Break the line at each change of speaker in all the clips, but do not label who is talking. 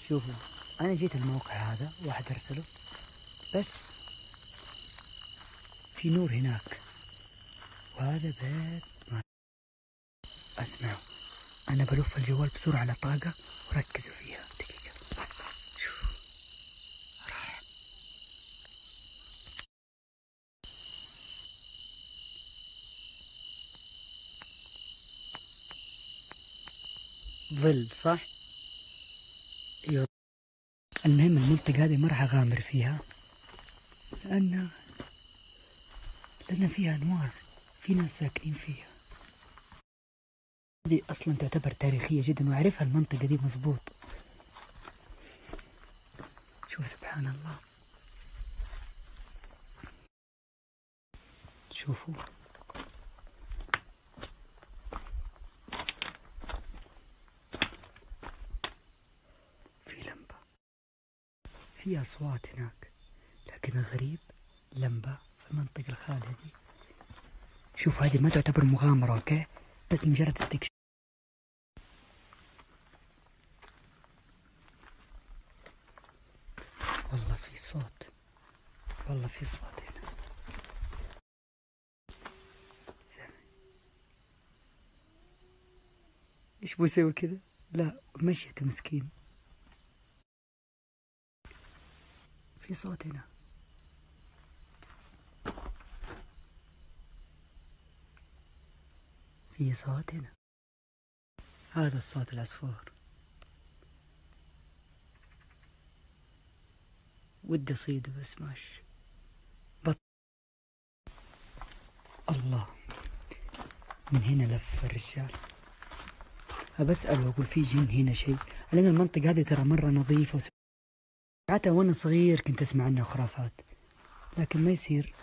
شوفوا، أنا جيت الموقع هذا، واحد أرسله، بس في نور هناك، وهذا بيت ما أسمعوا. أنا بلف الجوال بسرعة على طاقة وركزوا فيها. دقيقة، شوفوا راح. ظل صح؟ أيوة. المهم المنطقة هذه ما راح أغامر فيها لأن فيها أنوار، في ناس ساكنين فيها. هذه أصلا تعتبر تاريخية جدا وأعرفها المنطقة دي مزبوط. شوف سبحان الله، شوفوا في لمبة، في أصوات هناك، لكن الغريب لمبة في المنطقة الخالية دي. شوف هذه ما تعتبر مغامرة، أوكي، بس مجرد استكشاف. والله في صوت، والله في صوت هنا. سامع ايش بيسوي كذا؟ لا مشيت مسكين. في صوت هنا، في صوت هنا. هذا الصوت العصفور. ودي اصيده بس ماش الله. من هنا لف الرجال. أبسأل وأقول في جن هنا شيء، لأن المنطقة هذه ترى مرة نظيفة حتى وأنا صغير كنت أسمع عنها خرافات، لكن ما يصير.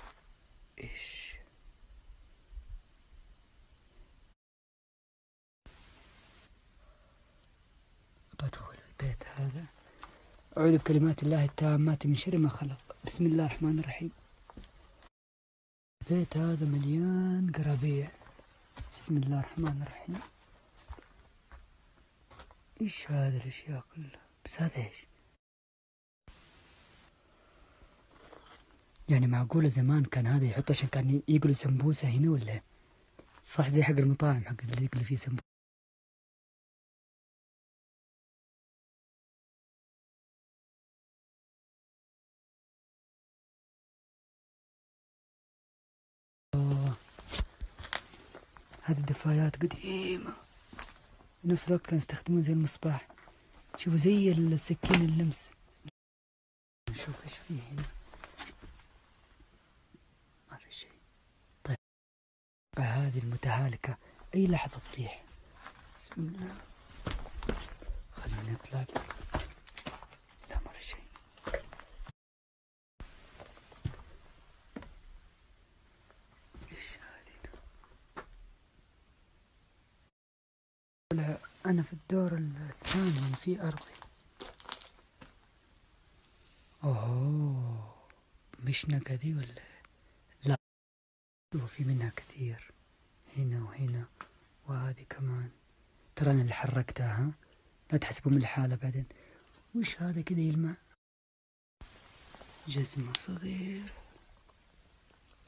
إيش بدخل البيت هذا، أعوذ بكلمات الله التامات من شر ما خلق، بسم الله الرحمن الرحيم. البيت هذا مليان قرابيع، بسم الله الرحمن الرحيم. إيش هذه الأشياء كلها؟ بس هذا إيش؟ يعني معقولة زمان كان هذا يحط عشان كان يقلوا سمبوسة هنا ولا؟ صح زي حق المطاعم حق اللي يقلوا فيه سمبوسة. هذه الدفايات قديمة، بنفس الوقت كانوا يستخدمون زي المصباح. شوفوا زي السكين اللمس. نشوف ايش فيه هنا. ما في شيء. طيب هذه المتهالكة اي لحظة تطيح. بسم الله، خلونا نطلع. لا ما في شيء. ايش هذه؟ انا في الدور الثاني في ارضي. اوه مش نكدي ولا؟ لا وفي منها كثير هنا وهنا، وهذه كمان. ترى انا اللي حركتها، ها لا تحسبوا من الحالة بعدين. وش هذا كذا يلمع؟ جزمة صغير،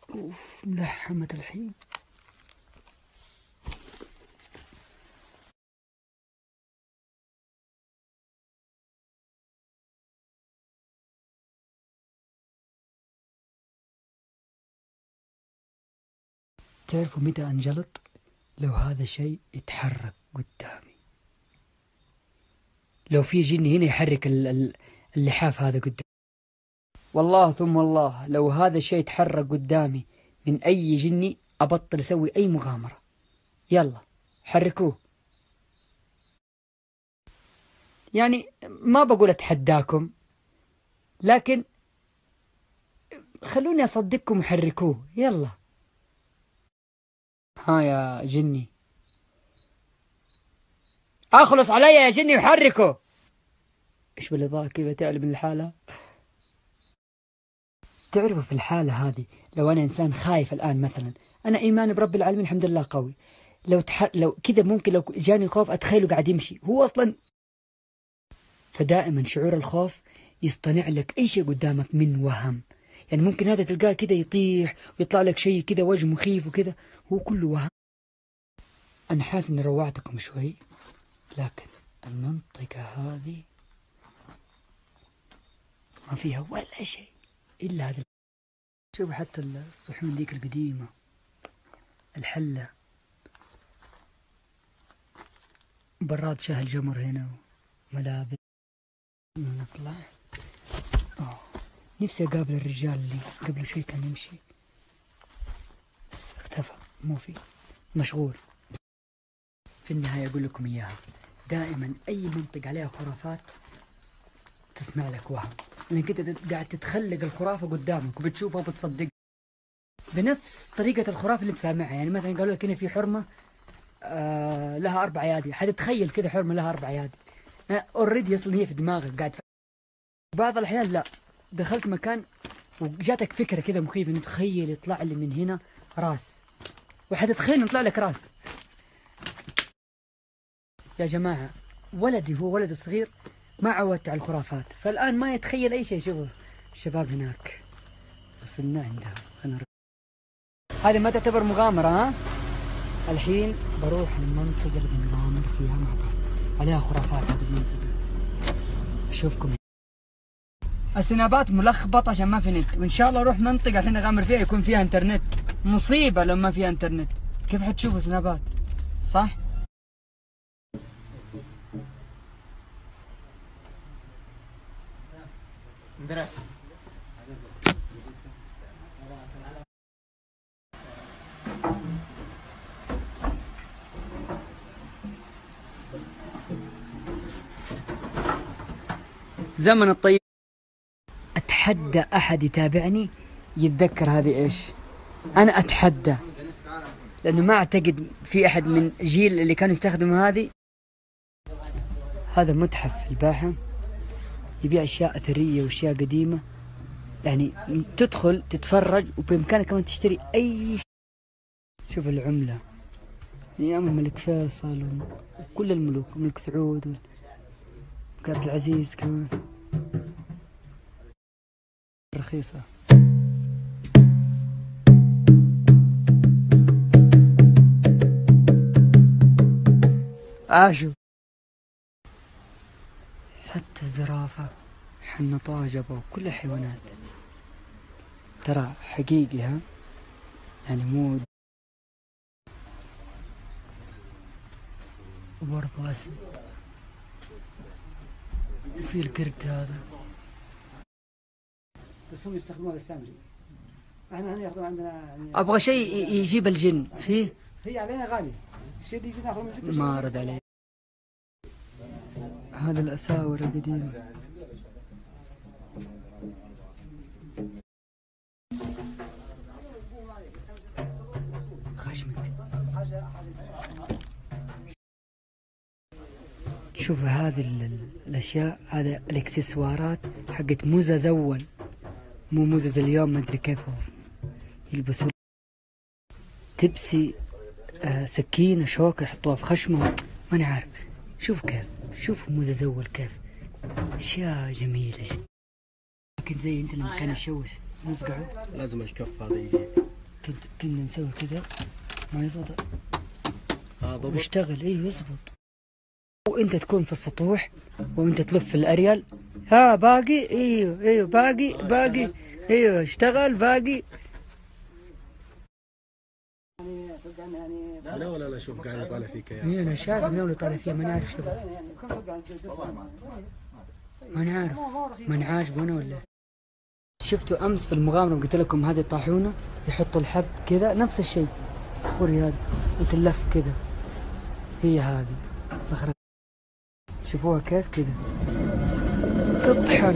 اوف ملحمة الحين. تعرفوا متى انجلط؟ لو هذا شيء يتحرك قدامي، لو في جني هنا يحرك اللحاف هذا قدامي، والله ثم والله لو هذا الشيء يتحرك قدامي من أي جني أبطل أسوي أي مغامرة. يلا حركوه. يعني ما بقول أتحداكم، لكن خلوني أصدقكم وحركوه. يلا ها يا جني، أخلص علي يا جني وحركه. إيش بالإضاءة كذا تعلم من الحالة. تعرفوا في الحالة هذه لو أنا إنسان خايف الآن مثلا، أنا إيماني برب العالمين الحمد لله قوي، لو كذا ممكن لو جاني خوف أتخيله قاعد يمشي هو أصلا فدائما شعور الخوف يصطنع لك أي شيء قدامك من وهم. يعني ممكن هذا تلقاه كده يطيح ويطلع لك شيء كده وجه مخيف وكده، هو كله وهم. أنا حاسس إني روعتكم شوي، لكن المنطقة هذه ما فيها ولا شيء إلا هذا. شوفوا حتى الصحون ذيك القديمة، الحلة، براد شاي الجمر هنا، وملابس. نطلع. نفسي أقابل الرجال اللي قبل شوي كان يمشي بس اختفى، مو في، مشغول. في النهاية أقول لكم إياها، دائما أي منطقة عليها خرافات تصنع لك وهم، لأنك أنت قاعد تتخلق الخرافة قدامك وبتشوفها وبتصدق بنفس طريقة الخرافة اللي تسمعها. يعني مثلا قالوا لك هنا في حرمة لها 4 أيادي، حتتخيل كذا حرمة لها 4 أيادي، اوريدي أصلا هي في دماغك قاعد. بعض الأحيان لا، دخلت مكان وجاتك فكرة كذا مخيفة، إنه تخيل يطلع لي من هنا راس، وحتتخيل يطلع لك راس. يا جماعة ولدي هو ولد صغير ما عودت على الخرافات، فالآن ما يتخيل أي شيء. شوفوا الشباب هناك وصلنا عندها. هذه ما تعتبر مغامرة ها؟ الحين بروح للمنطقة اللي بنغامر فيها مع بعض، عليها خرافات هذه المنطقة. أشوفكم. السنابات ملخبطة عشان ما في نت، وإن شاء الله أروح منطقة الحين أغامر فيها يكون فيها إنترنت. مصيبة لما ما فيها إنترنت، كيف حتشوفوا سنابات؟ صح؟ زمن الطيب. أتحدى أحد يتابعني يتذكر هذه إيش. أنا أتحدى، لأنه ما أعتقد في أحد من جيل اللي كانوا يستخدموا هذه. هذا متحف في الباحة يبيع أشياء أثرية وأشياء قديمة، يعني تدخل تتفرج وبإمكانك كمان تشتري أي شيء. شوف العملة أيام الملك فيصل وكل الملوك، الملك سعود والملك عبد العزيز كمان، رخيصة. عاشوا حتى الزرافة، حنطاء جابوا كل الحيوانات، ترى حقيقي ها، يعني مو. وبرضه أسد، وفي القرد هذا، بس هم يستخدموها للسامري. احنا هنا ياخذون عندنا يعني ابغى شيء يجيب الجن فيه. هي علينا غالي، الشيء اللي يجي ناخذه من جدة ما رد عليه. هذا الأساور القديمة. خشمك. شوف هذه الأشياء، هذا الإكسسوارات حقت موزة أول، مو موزة اليوم. ما أدري كيف يلبسون تبسي، سكينة، شوكة يحطوها في خشمهم، ماني عارف. شوف كيف، شوف موزة أول كيف، أشياء جميلة جدا. لكن زي أنت لما كان يشوش نصقعه
لازم الكف هذا يجي.
كنا نسوي كذا ما يزبط.
ضبط
ويشتغل. ايوه يزبط. وانت تكون في السطوح وانت تلف الاريال. ها باقي. ايوه باقي. ايوه اشتغل باقي.
لا ولا لا، شوف قاعد يطالع فيك يا
انا شايف انه اللي طالع فيها، ما نعرف شباب، ما نعرف ما نعاجبه انا ولا. شفتوا امس في المغامره قلت لكم هذه الطاحونه يحطوا الحب كذا، نفس الشيء الصخوري هذا وتلف كذا، هي هذه الصخره. شوفوها كيف كذا تطحن،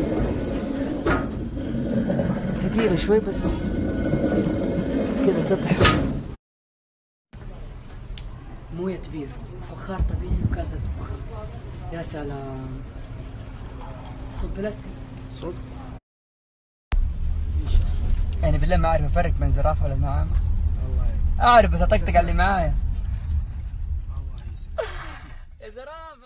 ثقيله شوي بس كذا تطحن. مويه بير، فخار طبيعي وكاسه فخار. يا سلام. صب لك صب. يعني بالله ما اعرف افرق بين زرافه ولا نعامه. اعرف بس اطقطق على اللي معايا. يا زرافه.